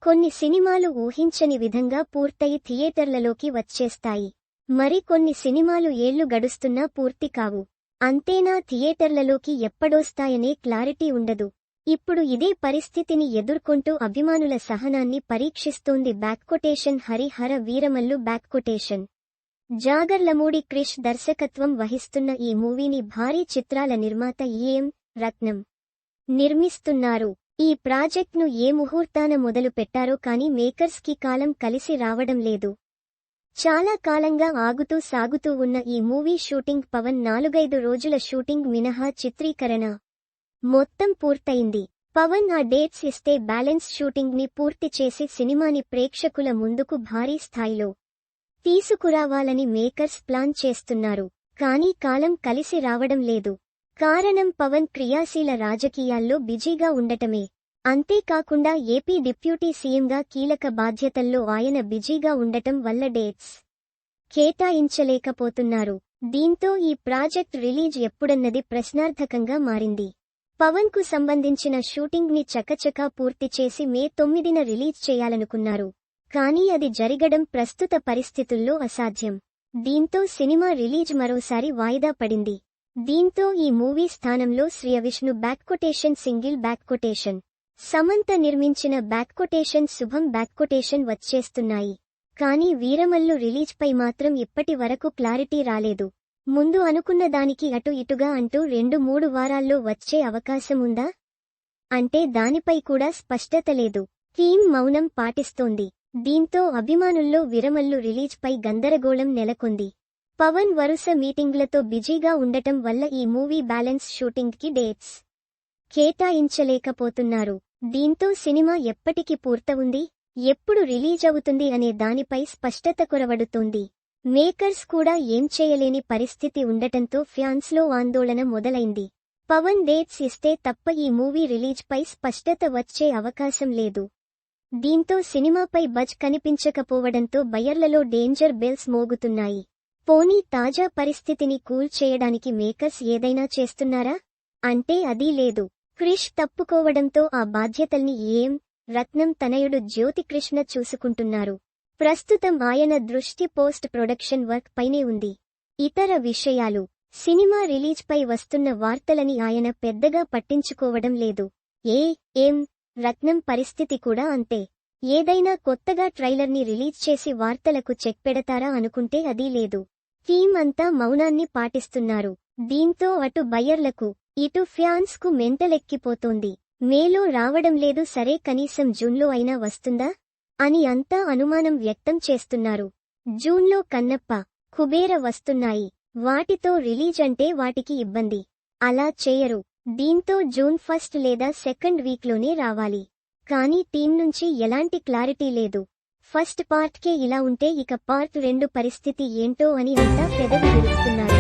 కొన్ని సినిమాలు ఊహించని విధంగా పూర్తయి థియేటర్లలోకి వచ్చేస్తాయి. మరి కొన్ని సినిమాలు ఏళ్లు గడుస్తున్నా పూర్తి కావు. అంతేనా థియేటర్లలోకి ఎప్పుడొస్తాయనే క్లారిటీ ఉండదు. ఇప్పుడు ఇదే పరిస్థితిని ఎదుర్కొంటూ అభిమానుల సహనాన్ని పరీక్షిస్తోంది హరిహర వీరమల్లు. జాగర్లమూడి క్రిష్ దర్శకత్వం వహిస్తున్న ఈ మూవీని భారీ చిత్రాల నిర్మాత ఎం. రత్నం నిర్మిస్తున్నారు. ఈ ప్రాజెక్ట్ను ఏ ముహూర్తాన మొదలు పెట్టారో కానీ మేకర్స్ కి కాలం కలిసి రావడం లేదు. చాలా కాలంగా ఆగుతూ సాగుతూ ఉన్న ఈ మూవీ షూటింగ్ పవన్ 4-5 రోజుల షూటింగ్ మినహా చిత్రీకరణ మొత్తం పూర్తయింది. పవన్ ఆ డేట్స్ ఇస్తే బ్యాలెన్స్ షూటింగ్ ని పూర్తి చేసి సినిమాని ప్రేక్షకుల ముందుకు భారీ స్థాయిలో తీసుకురావాలని మేకర్స్ ప్లాన్ చేస్తున్నారు. కానీ కాలం కలిసి రావడం లేదు. కారణం పవన్ క్రియాశీల రాజకీయాల్లో బిజీగా ఉండటమే. అంతేకాకుండా ఏపీ డిప్యూటీ సీఎంగా కీలక బాధ్యతల్లో ఆయన బిజీగా ఉండటం వల్ల డేట్స్ కేటాయించలేకపోతున్నారు. దీంతో ఈ ప్రాజెక్ట్ రిలీజ్ ఎప్పుడన్నది ప్రశ్నార్థకంగా మారింది. పవన్ కు సంబంధించిన షూటింగ్ ని చకచకా పూర్తి చేసి మే 9న రిలీజ్ చేయాలనుకున్నారు. కానీ అది జరగడం ప్రస్తుత పరిస్థితుల్లో అసాధ్యం. దీంతో సినిమా రిలీజ్ మరోసారి వాయిదా పడింది. దీంతో ఈ మూవీ స్థానంలో శ్రియవిష్ణు సింగిల్ సమంత నిర్మించిన శుభం వచ్చేస్తున్నాయి. కానీ వీరమల్లు రిలీజ్ పై మాత్రం ఇప్పటి వరకు క్లారిటీ రాలేదు. ముందు అనుకున్న దానికి అటు ఇటుగా అంటూ 2-3 వారాల్లో వచ్చే అవకాశం ఉందా అంటే దానిపై కూడా స్పష్టత లేదు. టీమ్ మౌనం పాటిస్తోంది. దీంతో అభిమానుల్లో వీరమల్లు రిలీజ్ పై గందరగోళం నెలకొంది. పవన్ వరుస మీటింగ్లతో బిజీగా ఉండటం వల్ల ఈ మూవీ బ్యాలెన్స్ షూటింగ్ కి డేట్స్ కేటాయించలేకపోతున్నారు. దీంతో సినిమా ఎప్పటికి పూర్తవుంది, ఎప్పుడు రిలీజ్ అవుతుంది అనే దానిపై స్పష్టత కొరవడుతోంది. మేకర్స్ కూడా ఏం చేయలేని పరిస్థితి ఉండటంతో ఫ్యాన్స్ లో ఆందోళన మొదలైంది. పవన్ డేట్స్ ఇస్తే తప్ప ఈ మూవీ రిలీజ్ పై స్పష్టత వచ్చే అవకాశం లేదు. దీంతో సినిమాపై బజ్ కనిపించకపోవడంతో బయ్యర్లలో డేంజర్ బెల్స్ మోగుతున్నాయి. పోనీ తాజా పరిస్థితిని కూల్ చేయడానికి మేకర్స్ ఏదైనా చేస్తున్నారా అంటే అదీ లేదు. క్రిష్ తప్పుకోవడంతో ఆ బాధ్యతల్ని ఎం. రత్నం తనయుడు జ్యోతికృష్ణ చూసుకుంటున్నారు. ప్రస్తుతం ఆయన దృష్టి పోస్ట్ ప్రొడక్షన్ వర్క్ పైనే ఉంది. ఇతర విషయాలు, సినిమా రిలీజ్ పై వస్తున్న వార్తలని ఆయన పెద్దగా పట్టించుకోవడం లేదు. ఎం. రత్నం పరిస్థితి కూడా అంతే. ఏదైనా కొత్తగా ట్రైలర్ని రిలీజ్ చేసి వార్తలకు చెక్ పెడతారా అనుకుంటే అదీ లేదు. టీమ్ అంతా మౌనాన్ని పాటిస్తున్నారు. దీంతో అటు బయ్యర్లకు, ఇటు ఫ్యాన్స్ కు మెంటలెక్కిపోతోంది. మేలో రావడం లేదు, సరే కనీసం జూన్లో అయినా వస్తుందా అని అంతా అనుమానం వ్యక్తం చేస్తున్నారు. జూన్లో కన్నప్ప, కుబేర వస్తున్నాయి. వాటితో రిలీజ్ అంటే వాటికి ఇబ్బంది. అలా చేయరు. దీంతో జూన్ 1 లేదా 2 వీక్లోనే రావాలి. కానీ టీం నుంచి ఎలాంటి క్లారిటీ లేదు. ఫస్ట్ పార్ట్కే ఇలా ఉంటే ఇక పార్ట్ 2 పరిస్థితి ఏంటో అని అంతా పెదవి విరుస్తున్నారు.